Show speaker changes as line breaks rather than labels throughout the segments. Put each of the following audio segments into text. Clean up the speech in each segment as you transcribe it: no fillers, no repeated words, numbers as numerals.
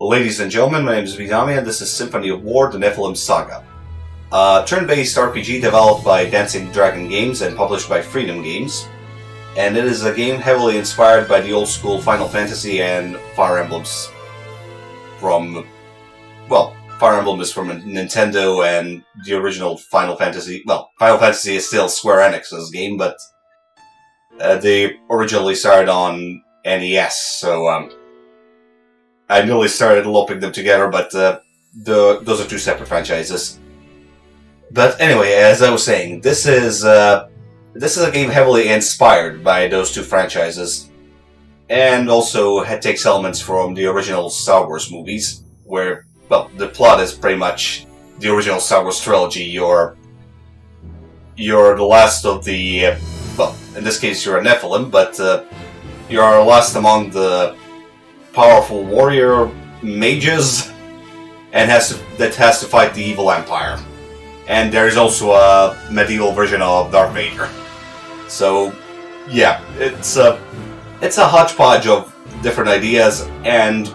Ladies and gentlemen, my name is Bedomy and this is Symphony of War, the Nephilim Saga. A turn-based RPG developed by Dancing Dragon Games and published by Freedom Games. And it is a game heavily inspired by the old-school Final Fantasy and Fire Emblems from... Well, Fire Emblem is from Nintendo and the original Final Fantasy... Well, Final Fantasy is still Square Enix's game, but they originally started on NES, so... I nearly started lumping them together, but those are two separate franchises. But anyway, as I was saying, this is a game heavily inspired by those two franchises, and also takes elements from the original Star Wars movies, where, well, the plot is pretty much the original Star Wars trilogy. You're the last of the, well, in this case you're a Nephilim, but you're last among the powerful warrior mages, and has to fight the evil empire. And there is also a medieval version of Darth Vader. So, yeah, it's a hodgepodge of different ideas, and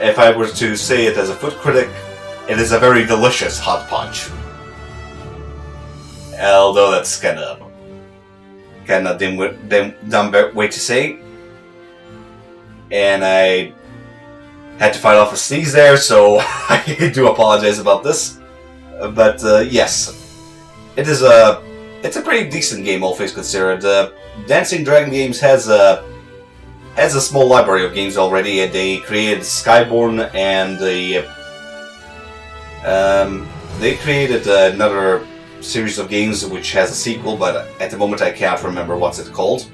if I were to say it as a food critic, it is a very delicious hodgepodge. Although that's kind of dumb way to say. And I had to fight off a sneeze there, so I do apologize about this. But yes, it's a pretty decent game, all things considered. Dancing Dragon Games has a small library of games already. They created Skyborn, and they created another series of games which has a sequel, but at the moment I can't remember what's it called.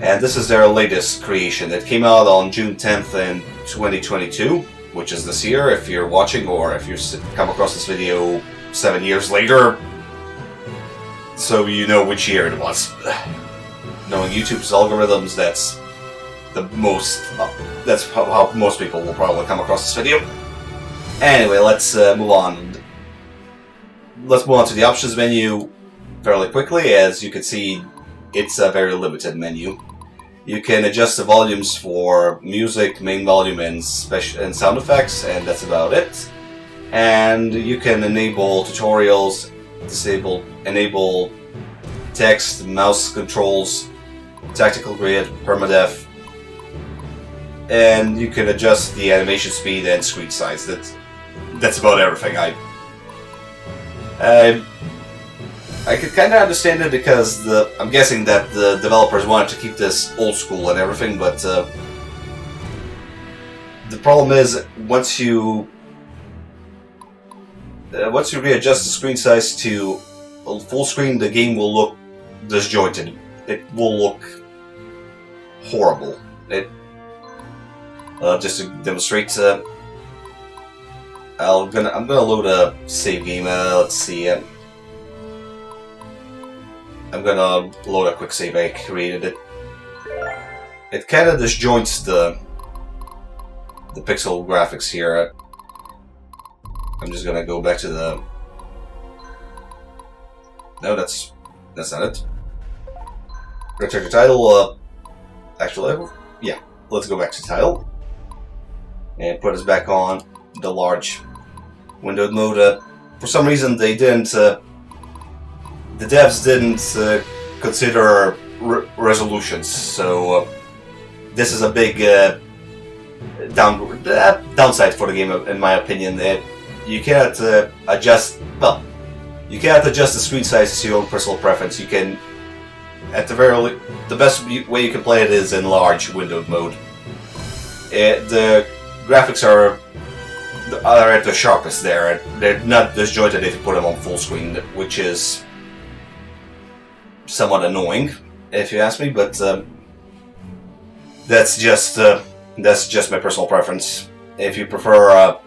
And this is their latest creation. It came out on June 10th in 2022, which is this year if you're watching, or if you come across this video 7 years later, so you know which year it was. Knowing YouTube's algorithms, that's how most people will probably come across this video. Anyway, let's move on. Let's move on to the options menu fairly quickly. As you can see, it's a very limited menu. You can adjust the volumes for music, main volume, and sound effects, and that's about it. And you can enable tutorials, enable text, mouse controls, tactical grid, permadeath, and you can adjust the animation speed and screen size. That's about everything. I could kind of understand it because I'm guessing that the developers wanted to keep this old school and everything, but the problem is once you readjust the screen size to full screen, the game will look disjointed. It will look horrible. Just to demonstrate, I'm gonna load a save game. Let's see. I'm gonna load a quick save. I created it. It kind of disjoints the pixel graphics here. I'm just gonna go back to the... No, that's not it. Return to title. Actually, yeah. Let's go back to title and put us back on the large windowed mode. For some reason, they didn't. The devs didn't consider resolutions, so this is a big downside for the game, in my opinion. You cannot adjust. Well, you cannot adjust the screen size to your own personal preference. You can, at the best way you can play it is in large windowed mode. The graphics are at the sharpest there. They're not disjointed if you put them on full screen, which is somewhat annoying, if you ask me, but that's just my personal preference. If you prefer,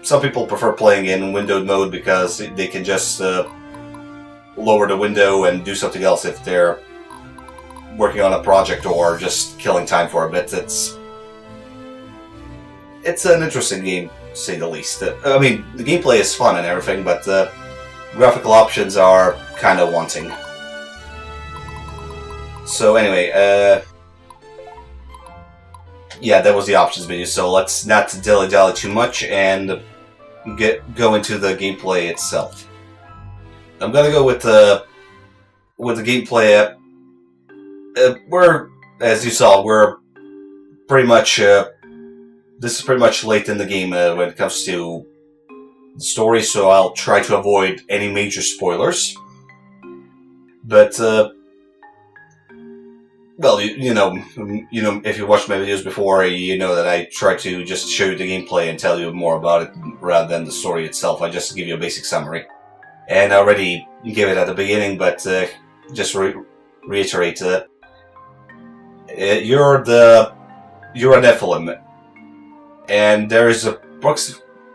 some people prefer playing in windowed mode because they can just lower the window and do something else if they're working on a project or just killing time for a bit. It's an interesting game, to say the least. I mean, the gameplay is fun and everything, but graphical options are kind of wanting. So anyway, yeah, that was the options menu. So let's not dilly-dally too much and go into the gameplay itself. I'm gonna go with the gameplay. As you saw, we're pretty much. This is pretty much late in the game when it comes to the story, so I'll try to avoid any major spoilers. But well, you know, if you watched my videos before, you know that I try to just show you the gameplay and tell you more about it rather than the story itself. I just give you a basic summary, and I already gave it at the beginning, but just reiterate that you're a Nephilim, and there is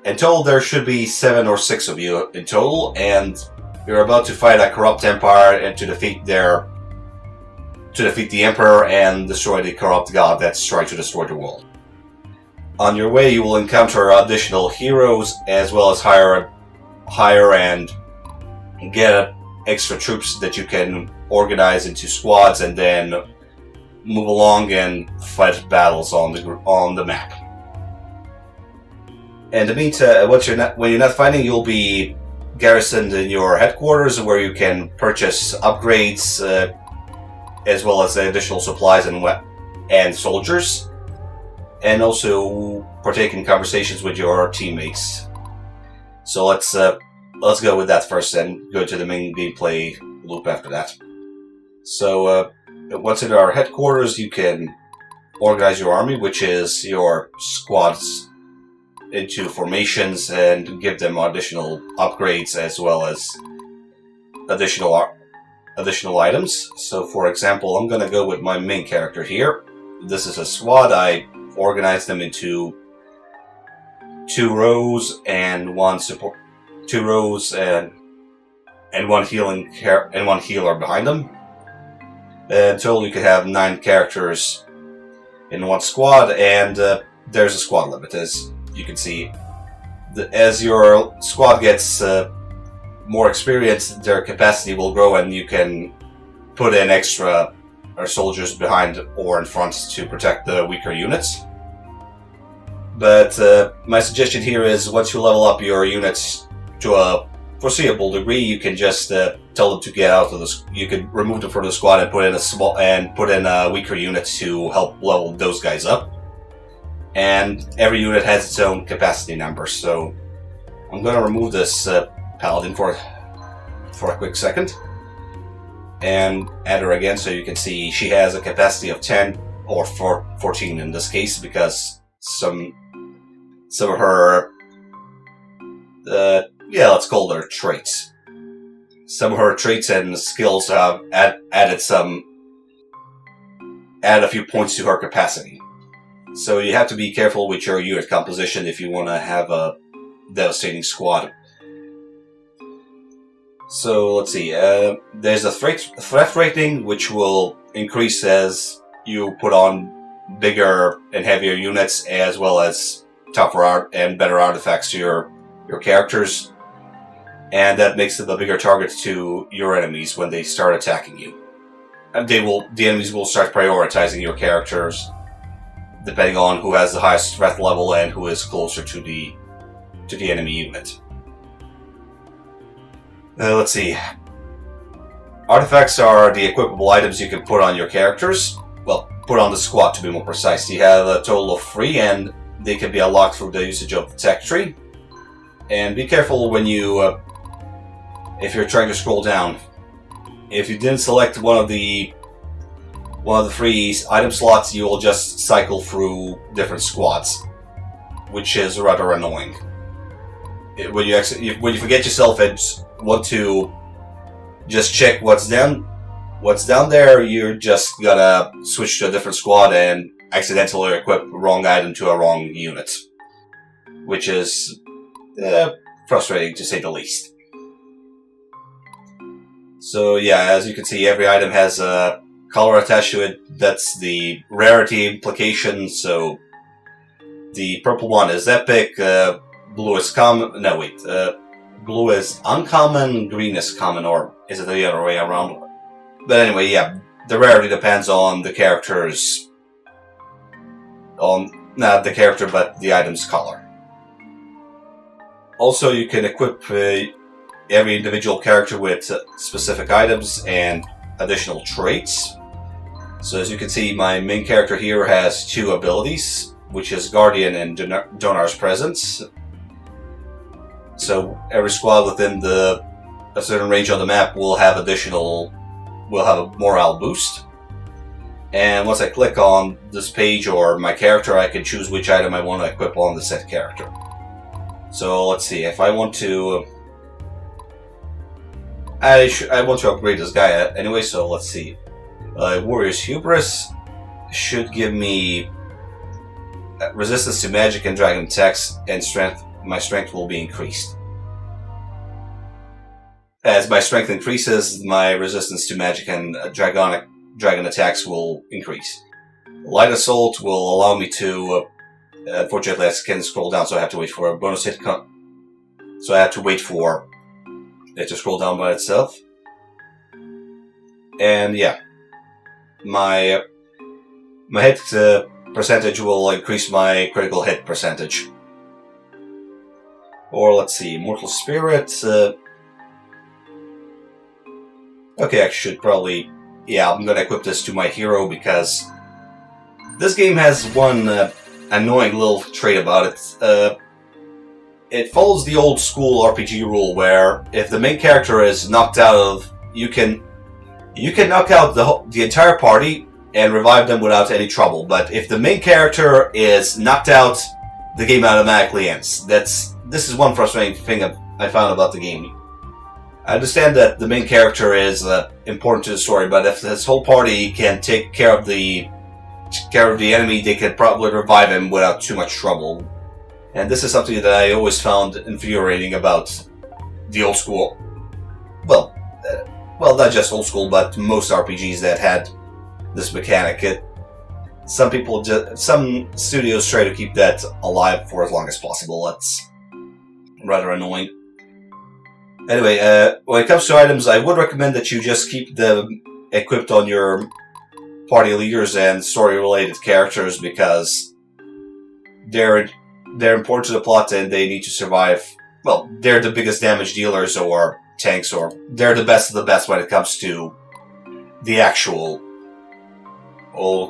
in total there should be 7 or 6 of you in total, and you're about to fight a corrupt empire and to defeat the Emperor and destroy the corrupt god that's trying to destroy the world. On your way, you will encounter additional heroes as well as hire and get extra troops that you can organize into squads and then move along and fight battles on the map. In the meantime, when you're not fighting, you'll be garrisoned in your headquarters, where you can purchase upgrades as well as additional supplies and soldiers, and also partake in conversations with your teammates. So let's go with that first, and go to the main gameplay loop after that. So once in our headquarters, you can organize your army, which is your squads, into formations and give them additional upgrades as well as additional items. So for example, I'm gonna go with my main character here. This is a squad. I organized them into 2 rows and 1 support, 2 rows and 1 healer behind them. In total, you could have 9 characters in 1 squad, and there's a squad limit. As you can see, as your squad gets more experience, their capacity will grow, and you can put in extra soldiers behind or in front to protect the weaker units. But my suggestion here is, once you level up your units to a foreseeable degree, you can just tell them to get out of this. You could remove them from the squad and put in a weaker unit to help level those guys up. And every unit has its own capacity number. So I'm going to remove this paladin for a quick second and add her again, so you can see she has a capacity of 10 or 14 in this case, because some of her let's call her traits. Some of her traits and skills have added a few points to her capacity. So you have to be careful with your unit composition if you want to have a devastating squad. So let's see, there's a threat rating, which will increase as you put on bigger and heavier units, as well as tougher and better artifacts to your characters. And that makes them a bigger target to your enemies when they start attacking you. And the enemies will start prioritizing your characters depending on who has the highest threat level and who is closer to the enemy unit. Let's see. Artifacts are the equipable items you can put on your characters. Well, put on the squad to be more precise. You have a total of 3, and they can be unlocked through the usage of the tech tree. And be careful when you, if you're trying to scroll down. If you didn't select one of the 3 item slots, you will just cycle through different squads, which is rather annoying. When you forget yourself and want to just check what's down there, you're just gonna switch to a different squad and accidentally equip the wrong item to a wrong unit, which is frustrating to say the least. So yeah, as you can see, every item has a color attached to it. That's the rarity implication. So the purple one is epic, blue is common. No wait, blue is uncommon, green is common, or is it the other way around? But anyway, yeah, the rarity depends on the character's on not the character but the item's color. Also, you can equip every individual character with specific items and additional traits. So as you can see, my main character here has 2 abilities, which is Guardian and Donar's Presence. So every squad within a certain range on the map will have a morale boost. And once I click on this page or my character, I can choose which item I want to equip on the set character. So let's see, if I want to... I want to upgrade this guy anyway, so let's see. Warrior's Hubris should give me resistance to magic and dragon attacks, and strength. My strength will be increased. As my strength increases, my resistance to magic and dragon attacks will increase. Light Assault will allow me to... unfortunately, I can scroll down, so I have to wait for a bonus hit. So I have to wait for it to scroll down by itself. And yeah, my hit percentage will increase my critical hit percentage. Or let's see, Mortal Spirit. Okay, I should probably... Yeah, I'm gonna equip this to my hero because this game has one annoying little trait about it. It follows the old school RPG rule where if the main character is knocked out of... You can knock out the entire party and revive them without any trouble, but if the main character is knocked out, the game automatically ends. This is one frustrating thing I found about the game. I understand that the main character is important to the story, but if this whole party can take care of the enemy, they could probably revive him without too much trouble. And this is something that I always found infuriating about the old school. Well, not just old school, but most RPGs that had this mechanic. Some studios try to keep that alive for as long as possible. That's rather annoying. Anyway, when it comes to items, I would recommend that you just keep them equipped on your party leaders and story-related characters because they're important to the plot and they need to survive. Well, they're the biggest damage dealers or tanks, or they're the best of the best when it comes to the actual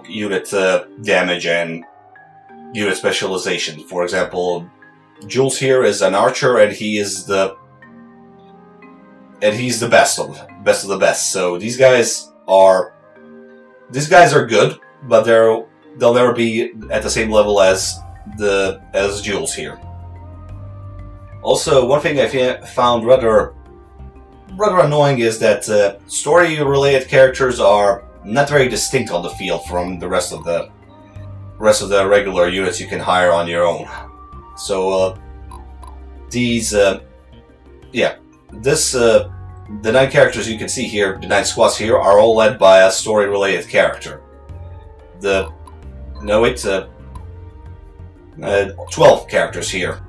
unit damage and unit specialization. For example, Jules here is an archer, and he's the best of the best. So these guys are good, but they'll never be at the same level as Jules here. Also, one thing I found rather annoying is that story-related characters are not very distinct on the field from the rest of the regular units you can hire on your own. So the 9 characters you can see here, the 9 squads here, are all led by a story-related character. 12 characters here.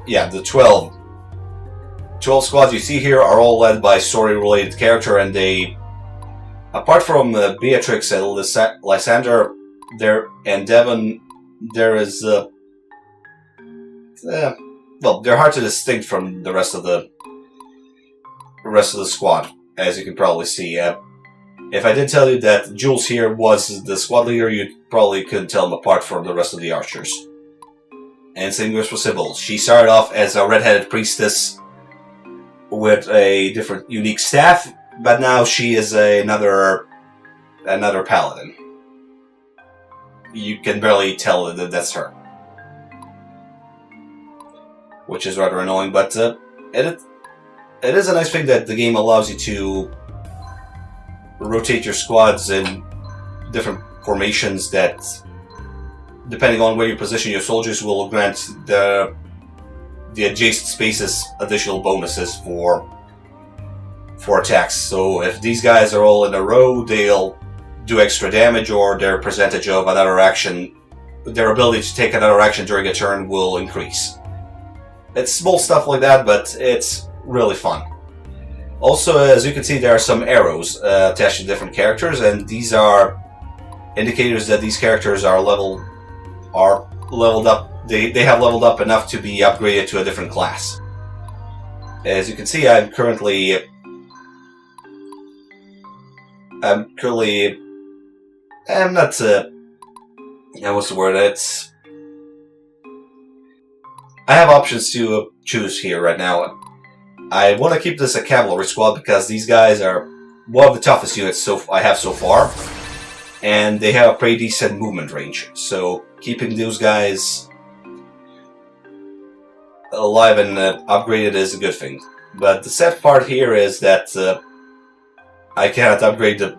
Yeah, the 12 squads you see here are all led by story-related character, and they, apart from Beatrix and Lysander, and Devon, there is they're hard to distinct from the rest of the squad, as you can probably see. If I did tell you that Jules here was the squad leader, you probably couldn't tell him apart from the rest of the archers. And same goes for Sybil. She started off as a red-headed priestess with a different, unique staff, but now she is another paladin. You can barely tell that that's her, which is rather annoying. But it is a nice thing that the game allows you to rotate your squads in different formations that, depending on where you position your soldiers, will grant the adjacent spaces additional bonuses for attacks. So if these guys are all in a row, they'll do extra damage, or their percentage of another action, their ability to take another action during a turn will increase. It's small stuff like that, but it's really fun. Also, as you can see, there are some arrows attached to different characters, and these are indicators that these characters are leveled up. They have leveled up enough to be upgraded to a different class. As you can see, I'm currently I'm not what's the word? I have options to choose here right now. I want to keep this a cavalry squad because these guys are one of the toughest units I have so far, and they have a pretty decent movement range. So keeping those guys alive and upgraded is a good thing. But the sad part here is that I cannot upgrade the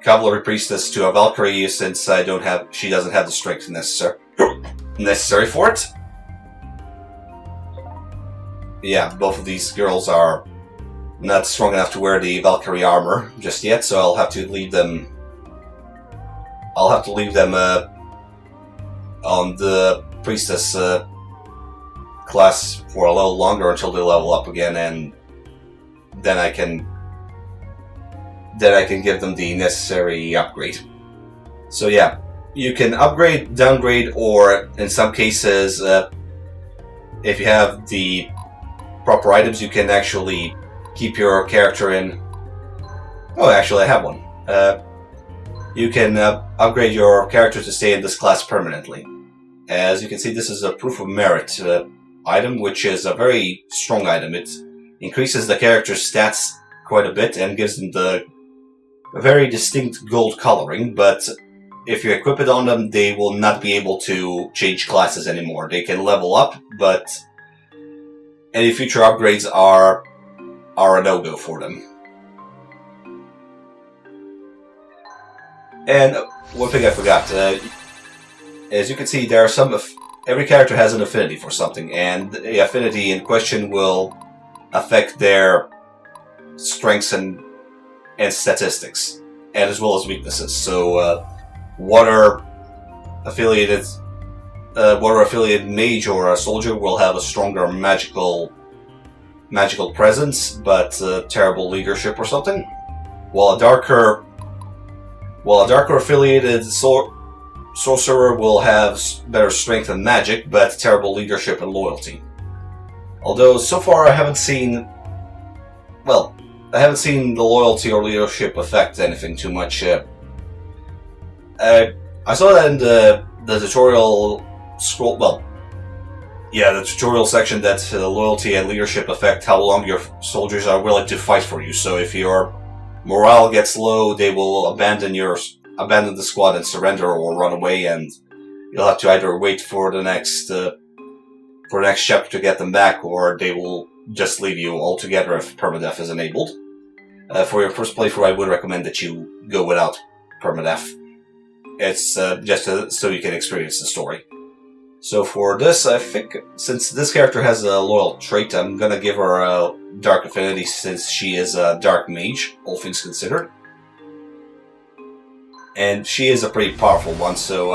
cavalry priestess to a Valkyrie since she doesn't have the strength necessary for it. Yeah, both of these girls are not strong enough to wear the Valkyrie armor just yet, so I'll have to leave them. On the priestess class for a little longer until they level up again, and then I can give them the necessary upgrade. So yeah, you can upgrade, downgrade, or in some cases, if you have the proper items, you can actually keep your character in. Oh, actually, I have one. You can upgrade your character to stay in this class permanently. As you can see, this is a proof of merit item, which is a very strong item. It increases the character's stats quite a bit and gives them a very distinct gold coloring, but if you equip it on them, they will not be able to change classes anymore. They can level up, but any future upgrades are a no-go for them. And one thing I forgot, as you can see, there are every character has an affinity for something, and the affinity in question will affect their strengths and statistics, and as well as weaknesses. So, water affiliated mage or a soldier will have a stronger magical presence, but terrible leadership or something. While a darker affiliated sorcerer will have better strength and magic, but terrible leadership and loyalty. Although so far I haven't seen the loyalty or leadership affect anything too much. I saw that in the tutorial scroll. Well, yeah, the tutorial section that loyalty and leadership affect how long your soldiers are willing to fight for you. So if your morale gets low, they will abandon the squad and surrender or run away, and you'll have to either wait for the next chapter to get them back, or they will just leave you altogether if permadeath is enabled. For your first playthrough, I would recommend that you go without permadeath. It's just so you can experience the story. So for this, I think, since this character has a loyal trait, I'm gonna give her a dark affinity since she is a dark mage, all things considered. And she is a pretty powerful one, so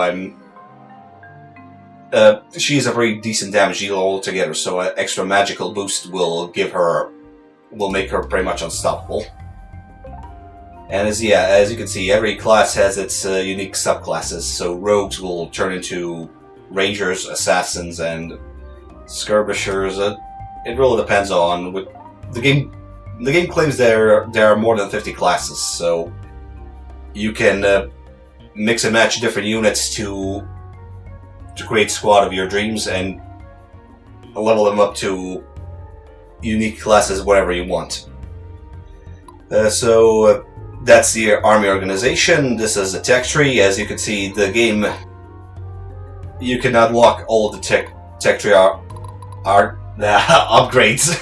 she is a pretty decent damage dealer altogether, so an extra magical boost will make her pretty much unstoppable. And as you can see, every class has its unique subclasses, so rogues will turn into rangers, assassins, and skirmishers. It really depends on the game. The game claims there are more than 50 classes, so you can mix and match different units to create squad of your dreams and level them up to unique classes whatever you want. So that's the army organization. This is the tech tree. As you can see, the game, you can unlock all of the tech tree upgrades.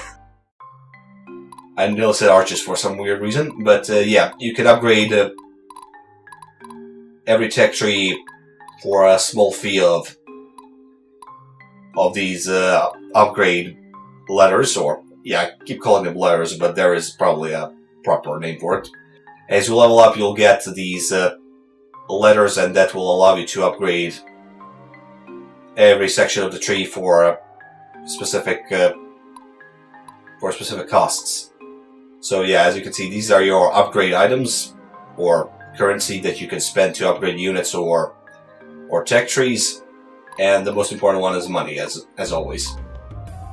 I nearly said arches for some weird reason, but yeah, you can upgrade every tech tree for a small fee of these upgrade letters, or yeah, I keep calling them letters, but there is probably a proper name for it. As you level up, you'll get these letters, and that will allow you to upgrade every section of the tree for specific costs. So yeah, as you can see, these are your upgrade items, or currency that you can spend to upgrade units or tech trees. And the most important one is money, as always.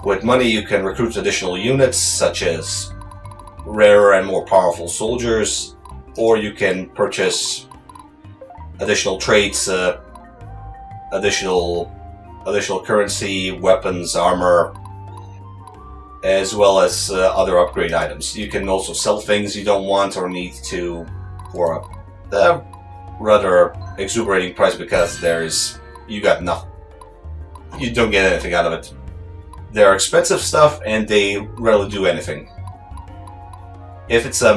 With money you can recruit additional units, such as rarer and more powerful soldiers, or you can purchase additional traits, additional currency, weapons, armor, as well as other upgrade items. You can also sell things you don't want or need to for a rather exuberating price, because you got nothing. You don't get anything out of it. They're expensive stuff, and they rarely do anything. If it's a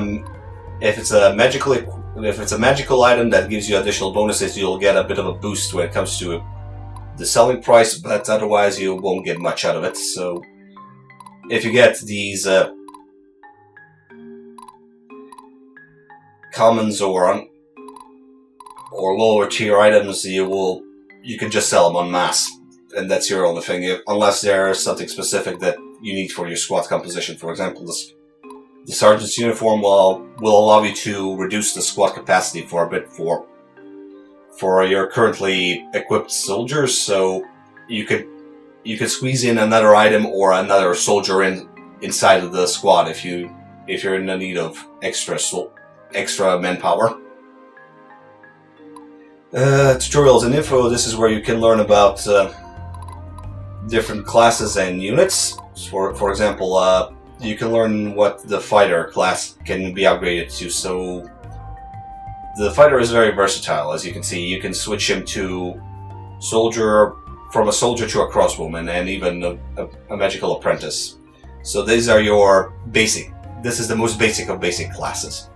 magical item that gives you additional bonuses, you'll get a bit of a boost when it comes to the selling price, but otherwise you won't get much out of it. So if you get these commons or lower tier items, you can just sell them en masse, and that's your only thing, unless there's something specific that you need for your squad composition. For example, the sergeant's uniform will allow you to reduce the squad capacity for a bit for your currently equipped soldiers, so you could squeeze in another item or another soldier inside of the squad if you're in the need of extra manpower. Tutorials and info. This is where you can learn about different classes and units. For example, you can learn what the fighter class can be upgraded to. So the fighter is very versatile, as you can see. You can switch him to from a soldier to a crossbowman, and even a magical apprentice. So these are your basic. This is the most basic of basic classes.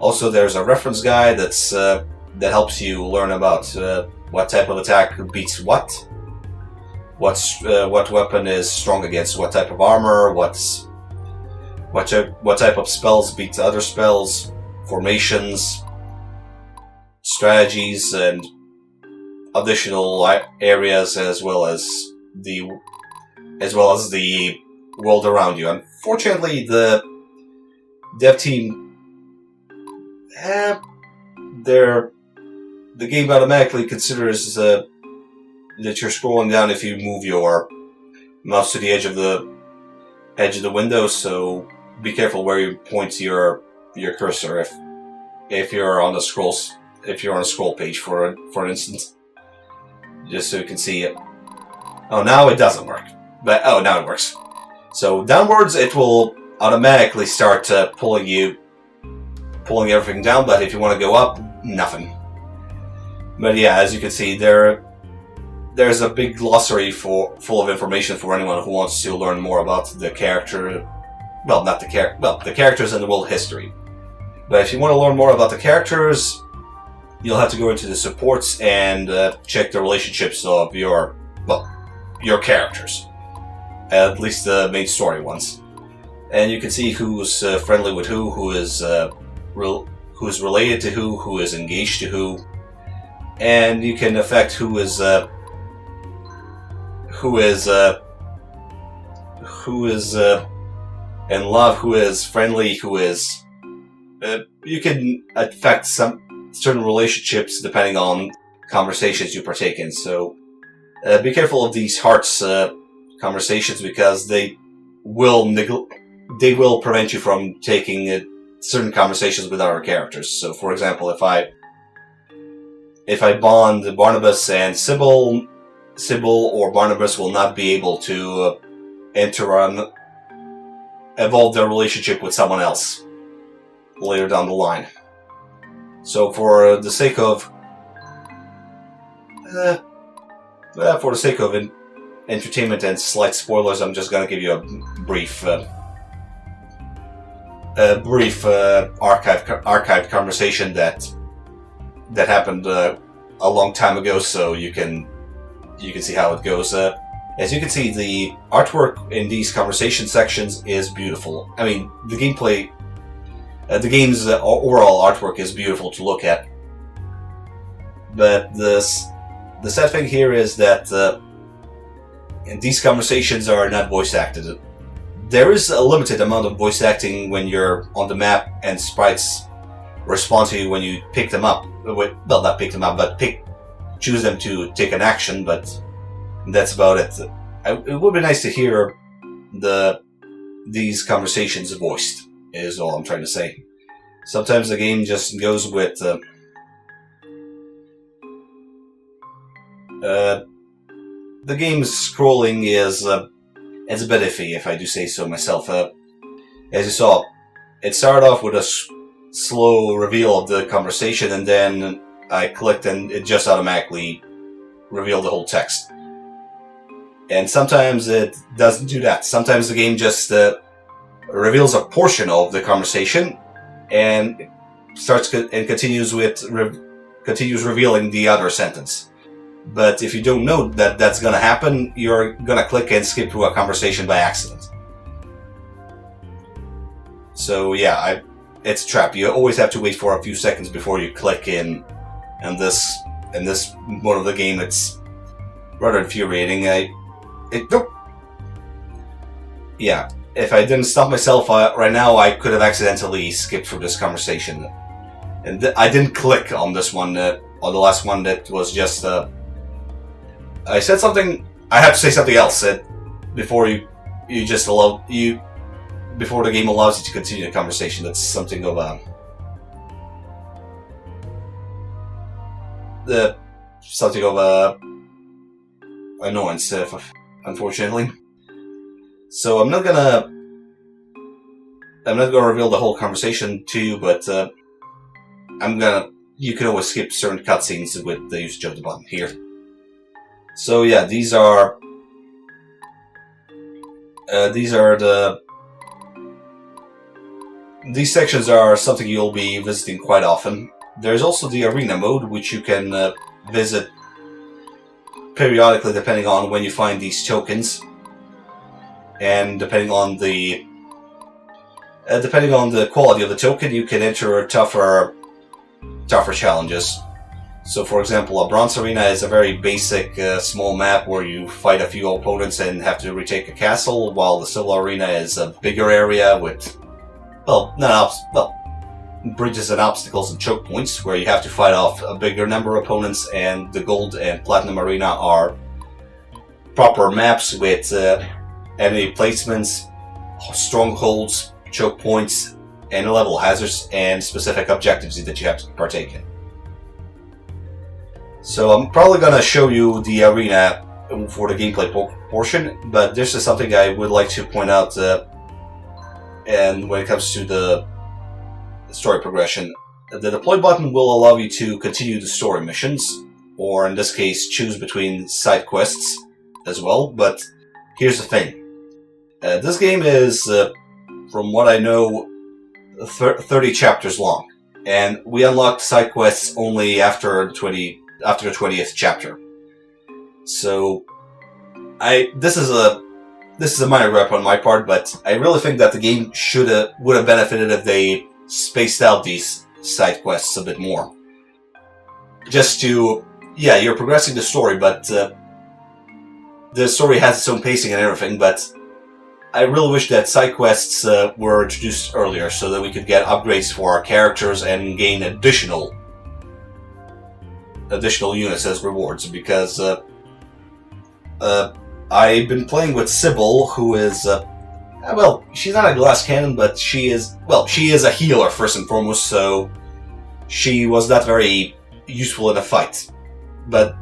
Also, there's a reference guide that helps you learn about what type of attack beats what weapon is strong against what type of armor, what type of spells beat other spells, formations, strategies, and additional areas, as well as the world around you. Unfortunately, the dev team, the game automatically considers that you're scrolling down if you move your mouse to the edge of the window. So be careful where you point your cursor if you're on a scroll page, for instance, just so you can see it. Oh, now it doesn't work, but now it works. So downwards, it will automatically start pulling everything down. But if you want to go up, nothing. But yeah, as you can see, there's a big glossary full of information for anyone who wants to learn more about the character. Well, not the the characters and the world history. But if you want to learn more about the characters, you'll have to go into the supports and check the relationships of your characters, at least the main story ones, and you can see who's friendly with who is related to who is engaged to who, and you can affect who is in love, who is friendly, who is. You can affect some certain relationships depending on conversations you partake in. So be careful of these hearts conversations, because they will prevent you from taking certain conversations with other characters. So, for example, if I bond Barnabas and Sybil or Barnabas will not be able to evolve their relationship with someone else later down the line. So, for the sake of entertainment and slight spoilers, I'm just going to give you a brief archived conversation that happened a long time ago, so you can see how it goes. As you can see, the artwork in these conversation sections is beautiful. I mean, the gameplay, the game's overall artwork is beautiful to look at. But the sad thing here is that these conversations are not voice acted. there is a limited amount of voice acting when you're on the map and sprites respond to you when you pick them up. Well, not pick them up, but choose them to take an action, but that's about it. It would be nice to hear these conversations voiced, is all I'm trying to say. Sometimes the game just goes with the game's scrolling is it's a bit iffy, if I do say so myself. As you saw, it started off with a slow reveal of the conversation, and then I clicked and it just automatically revealed the whole text. And sometimes it doesn't do that. Sometimes the game just reveals a portion of the conversation and continues revealing the other sentence. But if you don't know that that's going to happen, you're going to click and skip through a conversation by accident. So yeah, it's a trap. You always have to wait for a few seconds before you click in. And this mode of the game, it's rather infuriating. Yeah, if I didn't stop myself right now, I could have accidentally skipped through this conversation. And I didn't click on this one, on the last one. That was just I said something. I had to say something else before before the game allows you to continue the conversation. That's something of annoyance, unfortunately. So I'm not gonna reveal the whole conversation to you, but you can always skip certain cutscenes with the usage of the button here. So yeah, these sections are something you'll be visiting quite often. There's also the arena mode, which you can visit periodically depending on when you find these tokens, and depending on the quality of the token, you can enter tougher challenges. So, for example, a bronze arena is a very basic small map where you fight a few opponents and have to retake a castle, while the silver arena is a bigger area with bridges and obstacles and choke points where you have to fight off a bigger number of opponents, and the gold and platinum arena are proper maps with enemy placements, strongholds, choke points, and level hazards and specific objectives that you have to partake in. So I'm probably going to show you the arena for the gameplay portion, but this is something I would like to point out, and when it comes to the story progression. The deploy button will allow you to continue the story missions, or in this case, choose between side quests as well, but here's the thing. This game is, from what I know, 30 chapters long, and we unlocked side quests only after the 20th chapter. So, this is a minor gripe on my part, but I really think that the game would have benefited if they spaced out these side quests a bit more. You're progressing the story, but the story has its own pacing and everything, but I really wish that side quests were introduced earlier so that we could get upgrades for our characters and gain additional units as rewards, because I've been playing with Sybil, who is she's not a glass cannon, but she is a healer first and foremost, so she was not very useful in a fight. But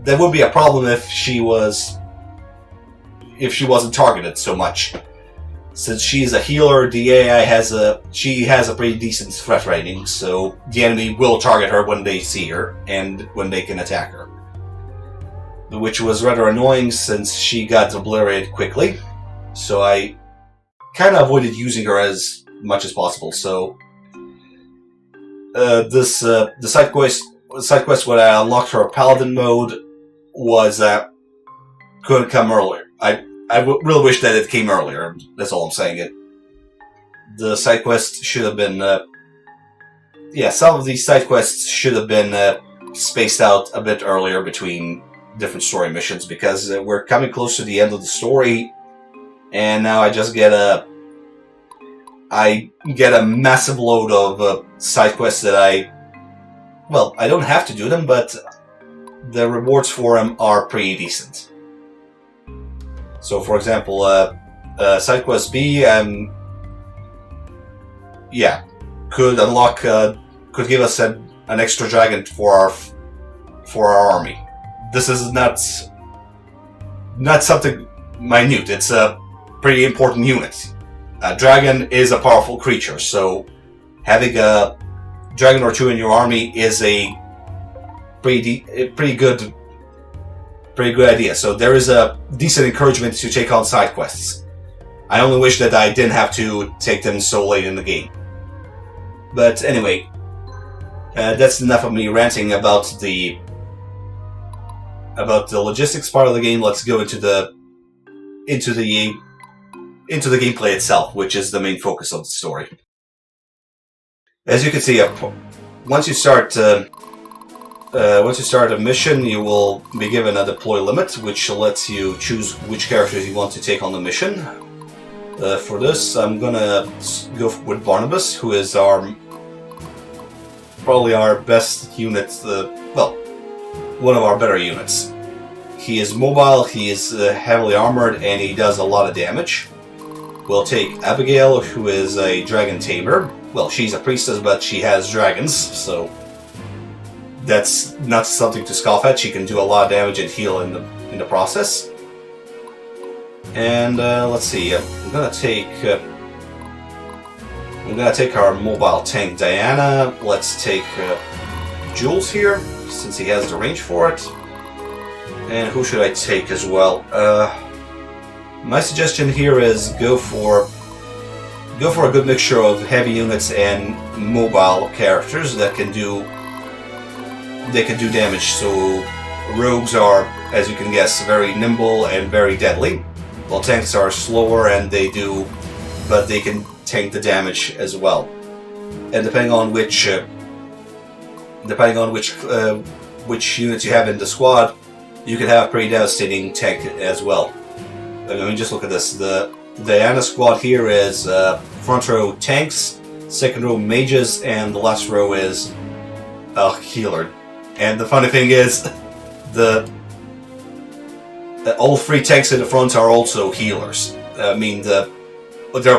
that would be a problem if she wasn't targeted so much. Since she's a healer, the AI has a pretty decent threat rating, so the enemy will target her when they see her and when they can attack her. Which was rather annoying since she got obliterated quickly, so I kind of avoided using her as much as possible. So the side quest when I unlocked her paladin mode couldn't come earlier. I really wish that it came earlier. That's all I'm saying. The side quests should have been some of these side quests should have been spaced out a bit earlier between different story missions, because we're coming close to the end of the story, and now I just get a massive load of side quests that I don't have to do them, but the rewards for them are pretty decent. So, for example, side quest B, could unlock, could give us an extra dragon for our army. This is not something minute. It's a pretty important unit. A dragon is a powerful creature, so having a dragon or two in your army is a pretty good idea. So there is a decent encouragement to take on side quests. I only wish that I didn't have to take them so late in the game. But anyway, that's enough of me ranting about the logistics part of the game. Let's go into the gameplay itself, which is the main focus of the story. As you can see, once you start a mission, you will be given a deploy limit, which lets you choose which characters you want to take on the mission. For this, I'm gonna go with Barnabas, who is probably our best unit. One of our better units. He is mobile, he is heavily armored, and he does a lot of damage. We'll take Abigail, who is a dragon tamer. Well, she's a priestess, but she has dragons, so that's not something to scoff at. She can do a lot of damage and heal in the process. And let's see, I'm gonna take our mobile tank Diana. Let's take Jules here, since he has the range for it. And who should I take as well? My suggestion here is go for a good mixture of heavy units and mobile characters that can do damage. So rogues are, as you can guess, very nimble and very deadly, while tanks are slower and they can tank the damage as well. And depending on which units you have in the squad, you can have a pretty devastating tank as well. I mean, just look at this. The Diana squad here is front row tanks, second row mages, and the last row is a healer. And the funny thing is, all three tanks in the front are also healers. I mean, they're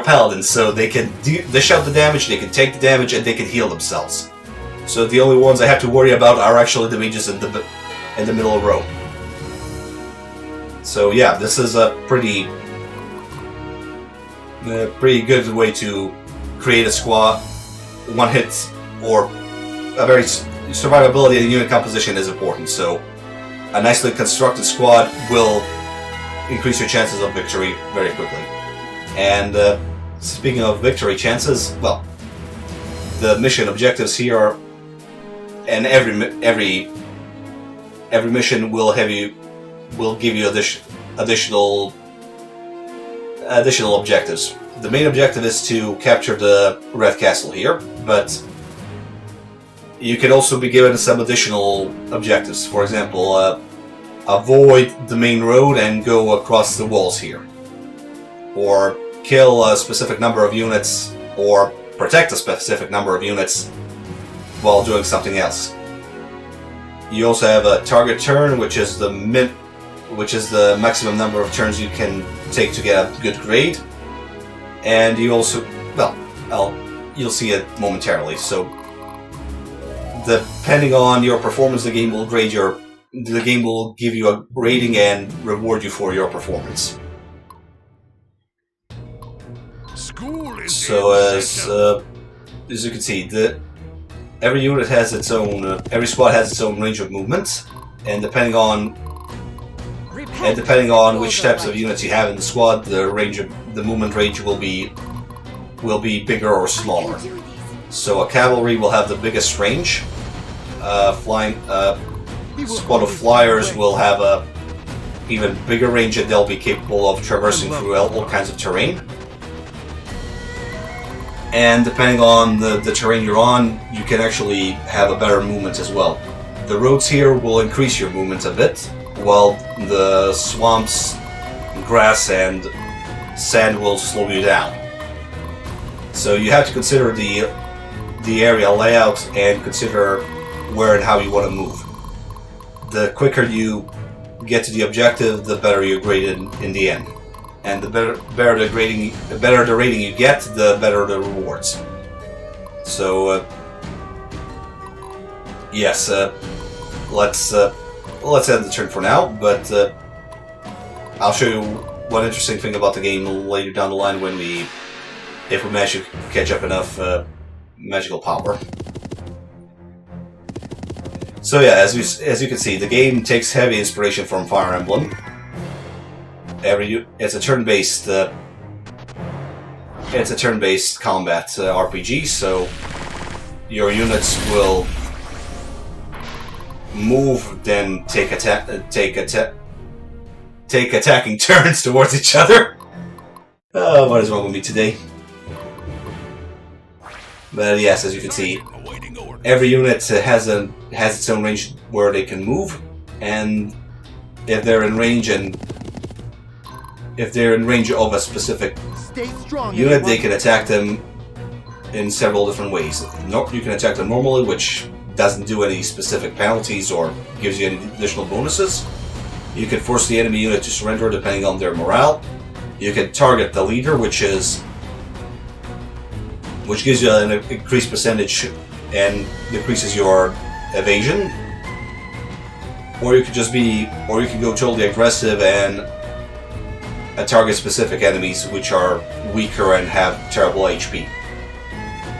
paladins, so they can dish out the damage, they can take the damage, and they can heal themselves. So the only ones I have to worry about are actually the mages in the middle row. So yeah, this is a pretty good way to create a squad. One hit or a very survivability and unit composition is important. So a nicely constructed squad will increase your chances of victory very quickly. And speaking of victory chances, well, the mission objectives here are, and every mission will give you additional objectives. The main objective is to capture the Red Castle here, but you can also be given some additional objectives. For example, avoid the main road and go across the walls here, or kill a specific number of units, or protect a specific number of units while doing something else. You also have a target turn, which is the maximum number of turns you can take to get a good grade. And you also, you'll see it momentarily. So, depending on your performance, the game will give you a rating and reward you for your performance. So as you can see, every unit has its own, every squad has its own range of movement, and depending on which types of units you have in the squad, the movement range will be bigger or smaller. So a cavalry will have the biggest range. Squad of flyers will have a even bigger range, and they'll be capable of traversing through all kinds of terrain. And depending on the terrain you're on, you can actually have a better movement as well. The roads here will increase your movement a bit, while the swamps, grass, and sand will slow you down. So you have to consider the area layout and consider where and how you want to move. The quicker you get to the objective, the better you're graded in the end. And the better the rating you get, the better the rewards. So yes, let's end the turn for now. But I'll show you one interesting thing about the game later down the line if we manage to catch up enough magical power. So yeah, as you can see, the game takes heavy inspiration from Fire Emblem. It's a turn-based combat RPG, so your units will move, then take attacking turns towards each other. What is wrong with me today? But yes, as you can see, every unit has its own range where they can move, and if they're in range of a specific unit, they can attack them in several different ways. You can attack them normally, which doesn't do any specific penalties or gives you any additional bonuses. You can force the enemy unit to surrender depending on their morale. You can target the leader, which gives you an increased percentage and decreases your evasion. Or you could go totally aggressive and target specific enemies which are weaker and have terrible HP.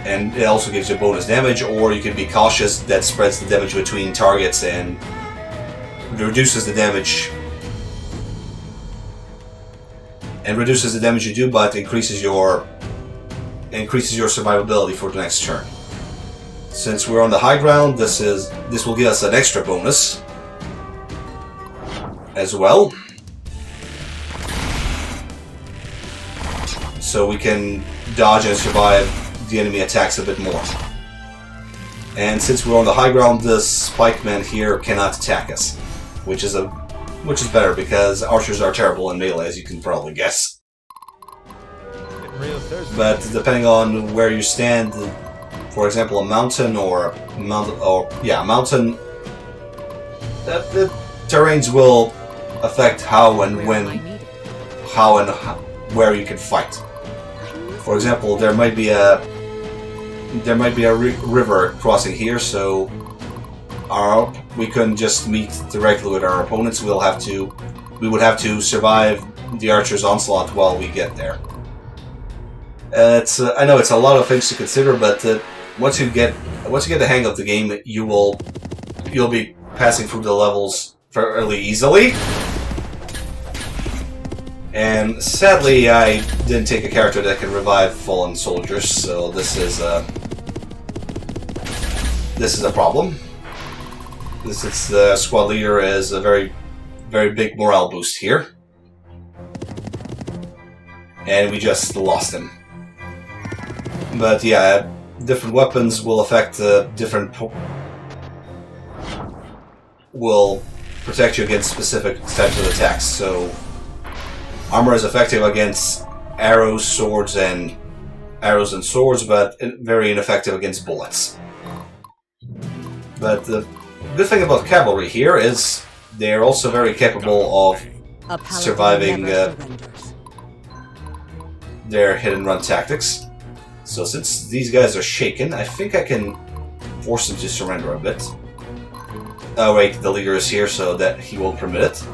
And it also gives you bonus damage, or you can be cautious, that spreads the damage between targets and reduces the damage you do, but increases your survivability for the next turn. Since we're on the high ground, this will give us an extra bonus as well. So we can dodge and survive the enemy attacks a bit more. And since we're on the high ground, the spikeman here cannot attack us, which is better because archers are terrible in melee, as you can probably guess. But depending on where you stand, for example, a mountain, the terrains will affect how and where you can fight. For example, there might be a river crossing here, so we couldn't just meet directly with our opponents. We would have to survive the archer's onslaught while we get there. I know it's a lot of things to consider, but once you get the hang of the game, you'll be passing through the levels fairly easily. And sadly, I didn't take a character that can revive fallen soldiers, so this is a problem. The squad leader is a very, very big morale boost here, and we just lost him. But yeah, different weapons will affect will protect you against specific types of attacks. So armor is effective against arrows, and swords, but very ineffective against bullets. But the good thing about cavalry here is they're also very capable of surviving their hit-and-run tactics. So since these guys are shaken, I think I can force them to surrender a bit. Oh wait, the leader is here, so that he won't permit it.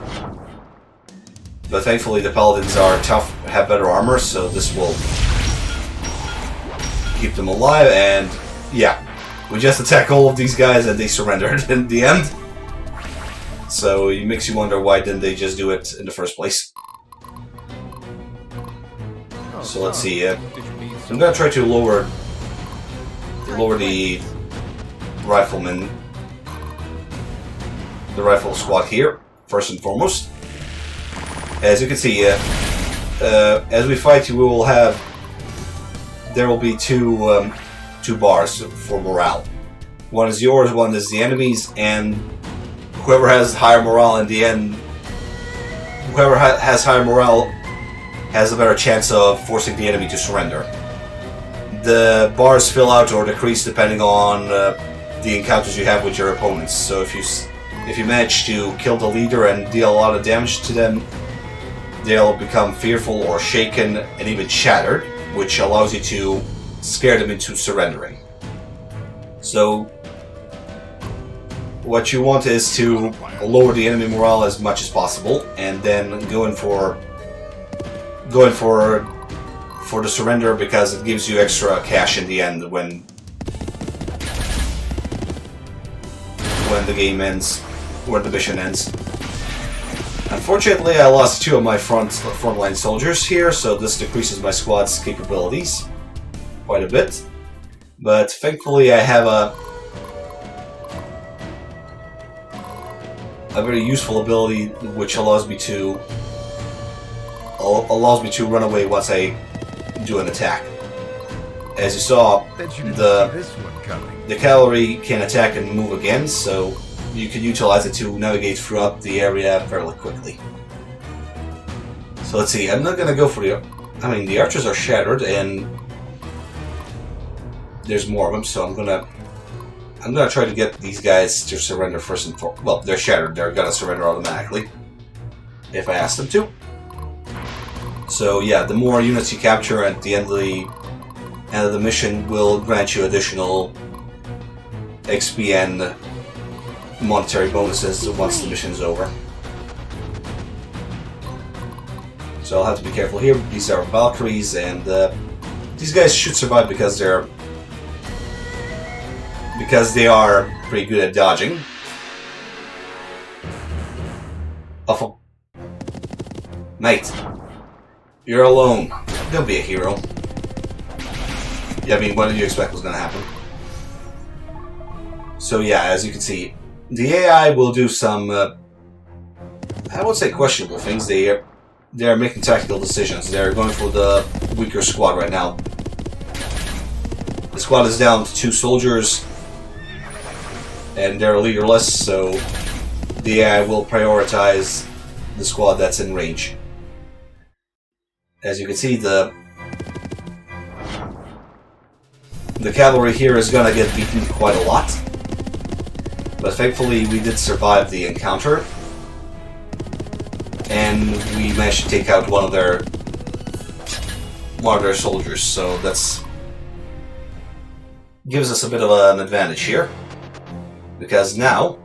But thankfully the paladins are tough, have better armor, so this will keep them alive, and yeah. We just attack all of these guys and they surrendered in the end. So it makes you wonder, why didn't they just do it in the first place? So let's see. I'm gonna try to lower the rifle squad here, first and foremost. As you can see, as we fight, there will be two bars for morale. One is yours, one is the enemy's, and whoever has higher morale in the end, whoever has higher morale has a better chance of forcing the enemy to surrender. The bars fill out or decrease depending on the encounters you have with your opponents. So if you manage to kill the leader and deal a lot of damage to them, they'll become fearful or shaken and even shattered, which allows you to scare them into surrendering. So what you want is to lower the enemy morale as much as possible, and then going for the surrender, because it gives you extra cash in the end when the game ends, when the mission ends. Unfortunately, I lost 2 of my frontline soldiers here, so this decreases my squad's capabilities quite a bit. But thankfully, I have a very useful ability which allows me to run away once I do an attack. As you saw, the cavalry can attack and move again, so you can utilize it to navigate throughout the area fairly quickly. So let's see, I'm not gonna go for the archers are shattered and there's more of them, so I'm gonna try to get these guys to surrender first and foremost. Well, they're shattered, they're gonna surrender automatically if I ask them to. So yeah, the more units you capture at the end of the mission will grant you additional XP and monetary bonuses once the mission is over. So I'll have to be careful here. These are Valkyries, and these guys should survive because they are pretty good at dodging. Awful. Mate, you're alone. Don't be a hero. Yeah, I mean, what did you expect was going to happen? So yeah, as you can see, the AI will do some, I won't say questionable things. They're making tactical decisions. They're going for the weaker squad right now. The squad is down to 2 soldiers, and they're leaderless, so the AI will prioritize the squad that's in range. As you can see, the cavalry here is going to get beaten quite a lot. But thankfully we did survive the encounter, and we managed to take out one of their soldiers, so that's gives us a bit of an advantage here, because now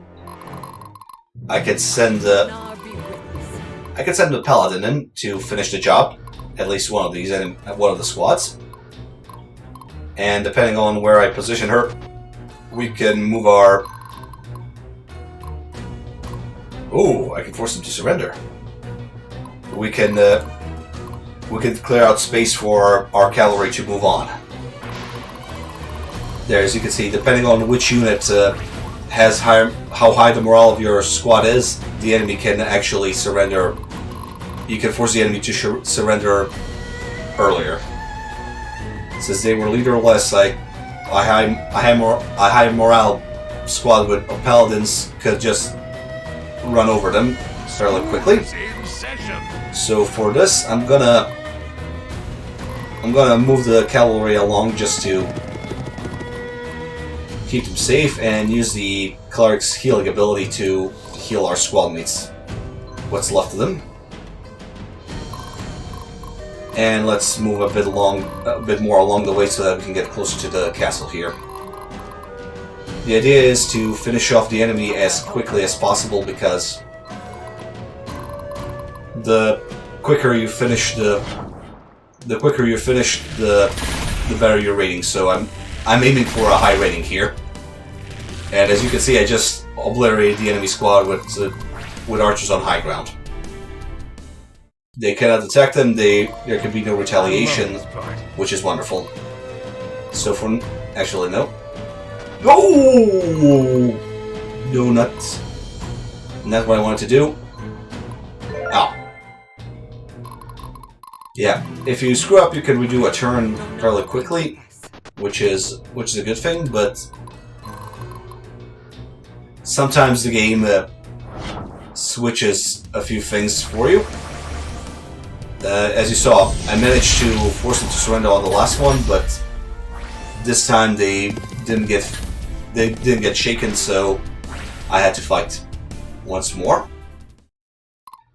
I could send the paladin in to finish the job, at least one of these and one of the squads, and depending on where I position her, we can move our... Ooh, I can force them to surrender. We can clear out space for our cavalry to move on. There, as you can see, depending on which unit has how high the morale of your squad is, the enemy can actually surrender. You can force the enemy to surrender earlier. Since they were leaderless, a high morale squad with paladins could just run over them fairly quickly. So for this, I'm gonna move the cavalry along just to keep them safe, and use the cleric's healing ability to heal our squad mates, what's left of them. And let's move a bit more along the way so that we can get closer to the castle here. The idea is to finish off the enemy as quickly as possible, because the quicker you finish the better your rating. So I'm aiming for a high rating here. And as you can see, I just obliterated the enemy squad with archers on high ground. They cannot attack them. There can be no retaliation, which is wonderful. So actually no. No! No, not what I wanted to do. Ow. Yeah, if you screw up, you can redo a turn fairly quickly, which is a good thing, but sometimes the game switches a few things for you. As you saw, I managed to force them to surrender on the last one, but this time they didn't get shaken, so I had to fight once more.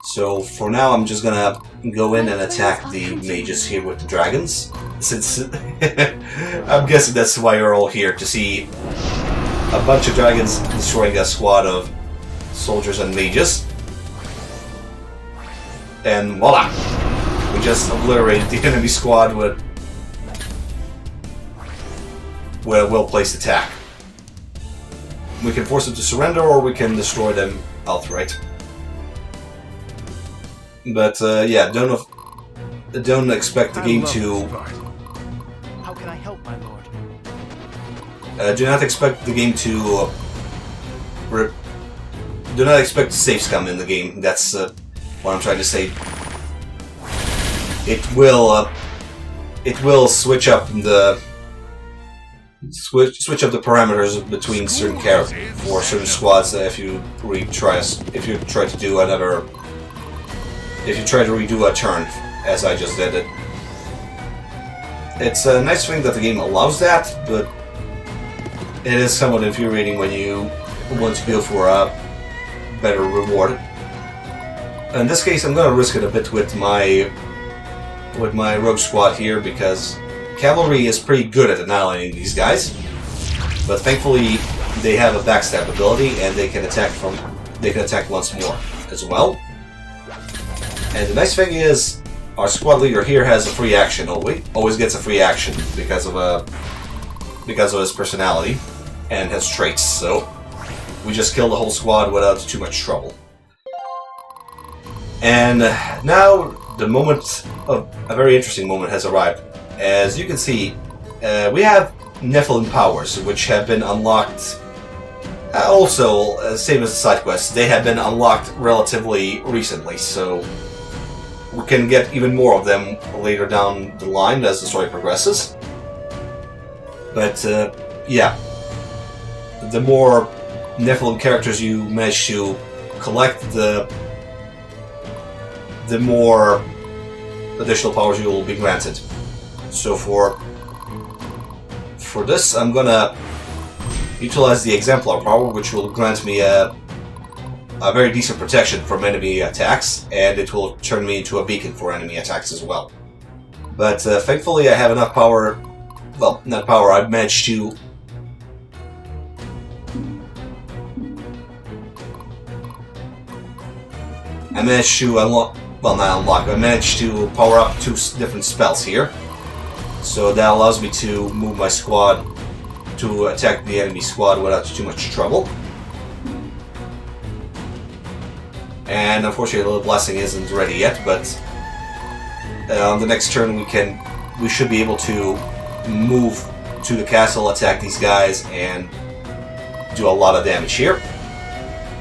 So for now, I'm just gonna go in and attack the mages here with the dragons, since I'm guessing that's why you're all here, to see a bunch of dragons destroying a squad of soldiers and mages. And voila! We just obliterated the enemy squad with a well-placed attack. We can force them to surrender, or we can destroy them outright. But yeah, don't expect the game to.
How can I help, my lord?
Do not expect the game to. Do not expect save scum in the game. That's what I'm trying to say. It will switch up the parameters between certain characters or certain squads if you try to redo a turn, as I just did it. It's a nice thing that the game allows that, but it is somewhat infuriating when you want to go for a better reward. In this case, I'm going to risk it a bit with my rogue squad here, because cavalry is pretty good at annihilating these guys. But thankfully, they have a backstab ability, and they can attack once more as well. And the nice thing is, our squad leader here has a free action. Always gets a free action because of his personality and his traits. So we just kill the whole squad without too much trouble. And now the moment of a very interesting moment has arrived. As you can see, we have Nephilim powers, which have been unlocked. Also, same as the side quests, they have been unlocked relatively recently, so we can get even more of them later down the line as the story progresses. But yeah, the more Nephilim characters you manage to collect, the more additional powers you will be granted. So for this, I'm gonna utilize the Exemplar power, which will grant me a very decent protection from enemy attacks, and it will turn me into a beacon for enemy attacks as well. But thankfully, I have enough power. Well, not power. I've managed to. I managed to unlock. Well, not unlock. I managed to power up 2 different spells here, so that allows me to move my squad to attack the enemy squad without too much trouble. And unfortunately, the blessing isn't ready yet, but on the next turn we should be able to move to the castle, attack these guys, and do a lot of damage here.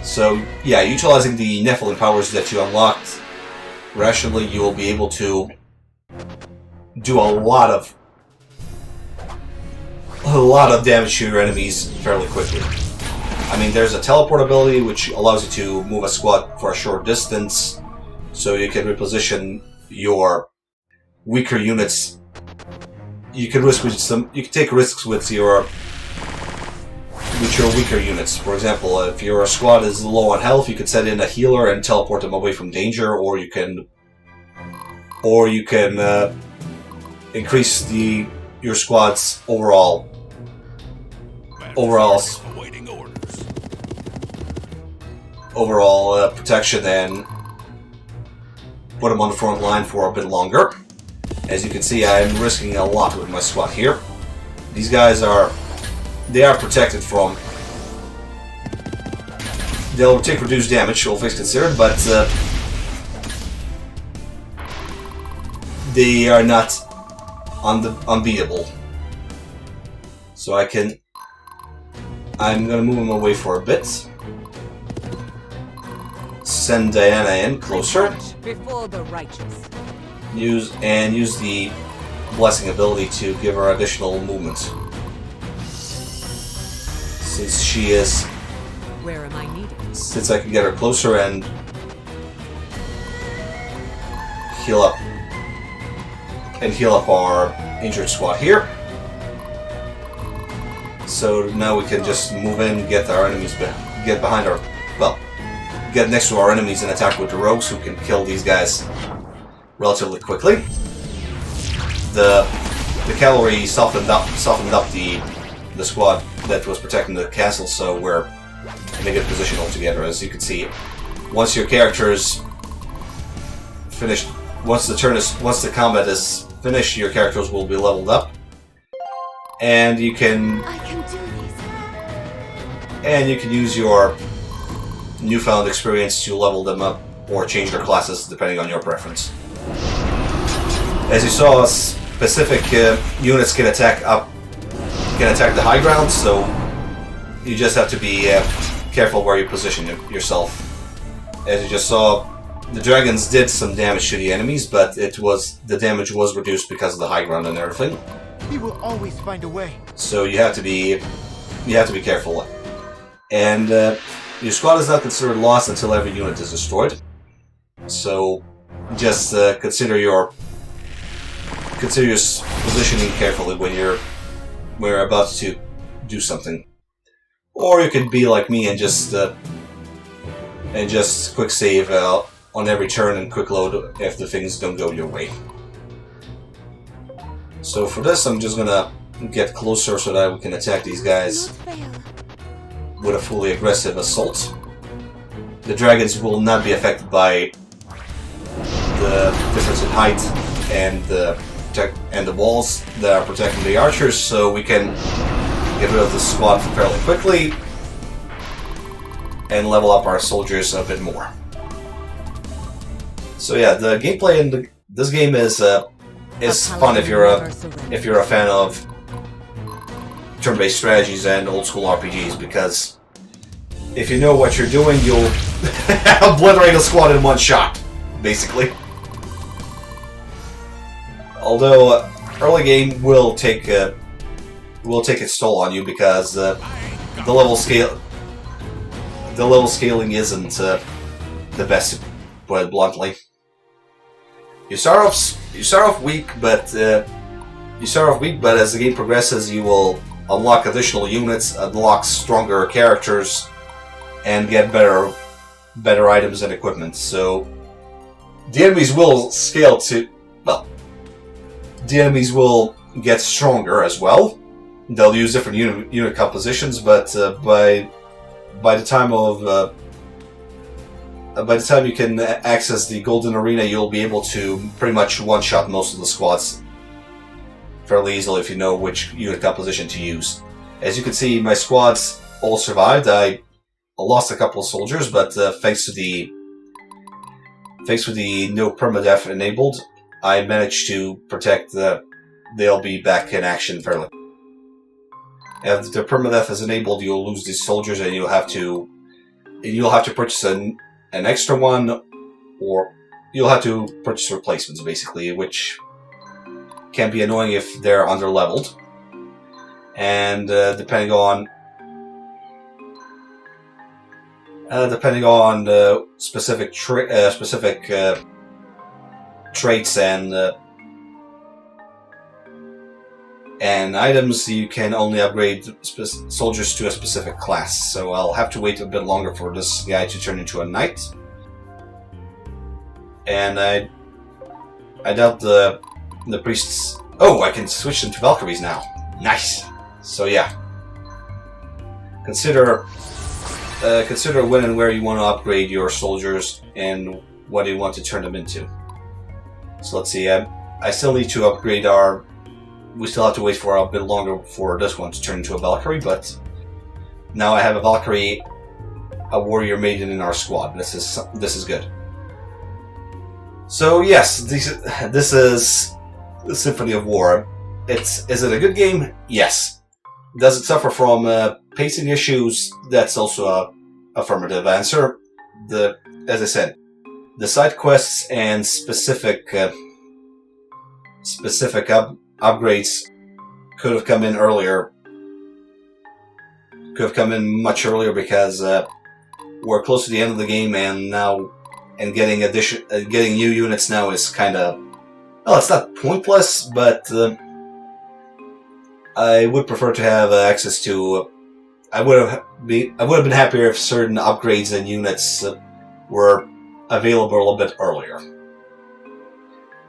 So yeah, utilizing the Nephilim powers that you unlocked rationally, you will be able to do a lot of damage to your enemies fairly quickly. I mean, there's a teleport ability which allows you to move a squad for a short distance, so you can reposition your weaker units. You can take risks with your weaker units. For example, if your squad is low on health, you could set in a healer and teleport them away from danger, or you can increase your squad's overall protection and put them on the front line for a bit longer. As you can see, I'm risking a lot with my squad here. These guys are protected from. They'll take reduced damage, all things considered, but they are not unbeatable. So I'm gonna move them away for a bit. Send Diana in closer.
Before the righteous.
Use the blessing ability to give her additional movement. Since she is.
Where am I needed?
Since I can get her closer and heal up and heal up our injured squad here. So now we can just move in, get our enemies, get behind our, well, get next to our enemies and attack with the rogues, who can kill these guys relatively quickly. The cavalry softened up the squad that was protecting the castle, so we're in a good position altogether. As you can see, once your characters finished, once the combat is finished, your characters will be leveled up, and you can use your newfound experience to level them up or change their classes depending on your preference. As you saw, specific units can attack the high ground, so you just have to be careful where you position yourself. As you just saw, the dragons did some damage to the enemies, but the damage was reduced because of the high ground and everything.
He will always find a way.
So you have to be careful. And your squad is not considered lost until every unit is destroyed. So just consider your positioning carefully when you're about to do something. Or you can be like me and just quick save on every turn and quick load if the things don't go your way. So for this, I'm just gonna get closer so that we can attack these guys with a fully aggressive assault. The dragons will not be affected by the difference in height and the walls that are protecting the archers, so we can get rid of the squad fairly quickly and level up our soldiers a bit more. So yeah, the gameplay in this game is fun if you're a fan of turn-based strategies and old-school RPGs, because if you know what you're doing, you'll obliterate a squad in one shot, basically. Although early game will take its toll on you, because the level scaling isn't the best, to put it bluntly. You start off weak, but as the game progresses, you will unlock additional units, unlock stronger characters, and get better items and equipment. So the enemies will scale to, well, the enemies will get stronger as well. They'll use different unit compositions, but by the time you can access the Golden Arena, you'll be able to pretty much one-shot most of the squads fairly easily if you know which unit composition to use. As you can see, my squads all survived. I lost a couple of soldiers, but thanks to the no permadeath enabled, I managed to protect they'll be back in action fairly. If the permadeath is enabled, you'll lose these soldiers, and you'll have to purchase an extra one, or you'll have to purchase replacements, basically, which can be annoying if they're under-leveled. And depending on specific traits and items, you can only upgrade soldiers to a specific class. So I'll have to wait a bit longer for this guy to turn into a knight. And I doubt the priests. Oh, I can switch them to Valkyries now. Nice. So yeah, consider when and where you want to upgrade your soldiers and what you want to turn them into. So let's see. I still need to upgrade our. We still have to wait for a bit longer for this one to turn into a Valkyrie, but now I have a Valkyrie, a warrior maiden in our squad. This is good. So yes, this is the Symphony of War. Is it a good game? Yes. Does it suffer from pacing issues? That's also a affirmative answer. As I said, the side quests and specific upgrades could have come in earlier. Could have come in much earlier, because we're close to the end of the game, and getting new units now is kind of well, it's not pointless, but I would prefer to have access to. I would have been happier if certain upgrades and units were available a little bit earlier.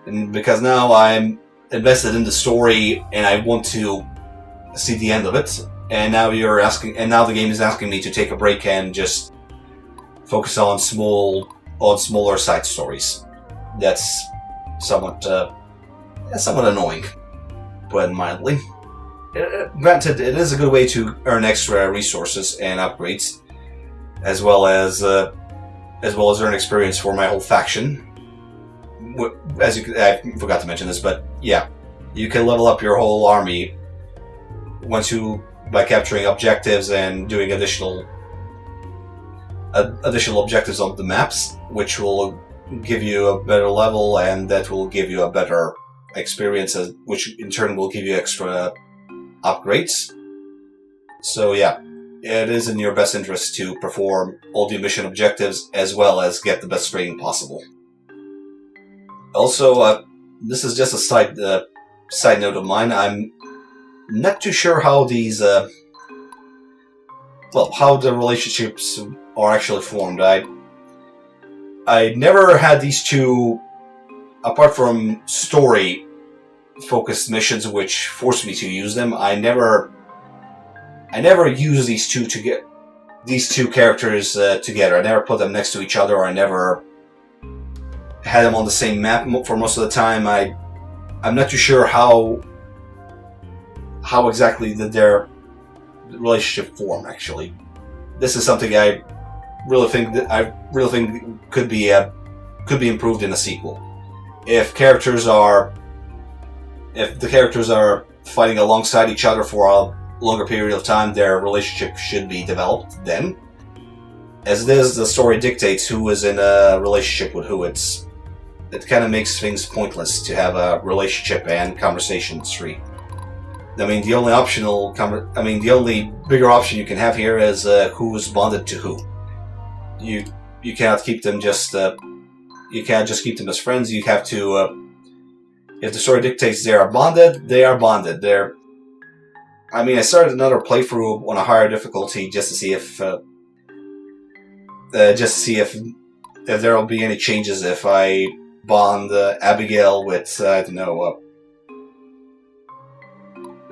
And because now I'm invested in the story and I want to see the end of it, and now the game is asking me to take a break and just focus on smaller side stories. That's somewhat annoying, to put it mildly. Granted, it is a good way to earn extra resources and upgrades, as well as earn experience for my whole faction. I forgot to mention this, but yeah, you can level up your whole army by capturing objectives and doing additional objectives on the maps, which will give you a better level, and that will give you a better experience, which in turn will give you extra upgrades. So yeah, it is in your best interest to perform all the mission objectives as well as get the best rating possible. Also, this is just a side note of mine. I'm not too sure how these how the relationships are actually formed. I never had these two, apart from story-focused missions which forced me to use them. I never used these two characters together. I never put them next to each other. I never had them on the same map for most of the time. I'm not too sure how exactly did their relationship form. Actually, this is something I really think could be improved in a sequel. If the characters are fighting alongside each other for a longer period of time, their relationship should be developed then. As it is, the story dictates who is in a relationship with who. It kind of makes things pointless to have a relationship and conversation tree. I mean, the only bigger option you can have here is who is bonded to who. You cannot keep them you can't just keep them as friends. You have to, if the story dictates they are bonded, they are bonded. I started another playthrough on a higher difficulty just to see if there will be any changes if I bond Abigail with, I don't know,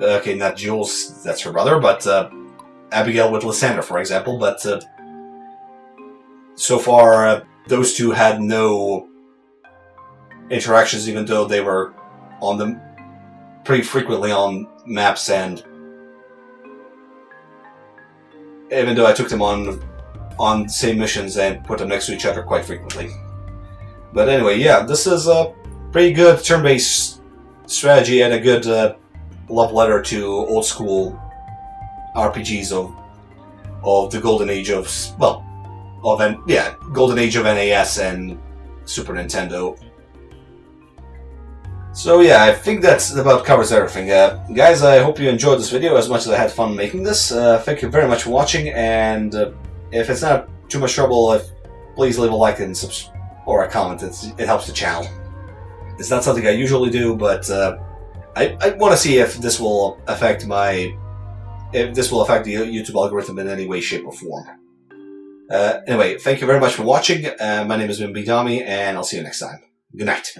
okay, not Jules, that's her brother, but Abigail with Lysander, for example. But so far, those two had no interactions, even though they were on them pretty frequently on maps, and even though I took them on same missions and put them next to each other quite frequently. But anyway, yeah, this is a pretty good turn-based strategy and a good love letter to old school RPGs of the golden age of golden age of NES and Super Nintendo. So yeah, I think that's about covers everything. Guys, I hope you enjoyed this video as much as I had fun making this. Thank you very much for watching, and if it's not too much trouble, please leave a like and or a comment. It helps the channel. It's not something I usually do, but I want to see if this will affect the YouTube algorithm in any way, shape, or form. Anyway, thank you very much for watching. My name has been Bedomy, and I'll see you next time. Good night.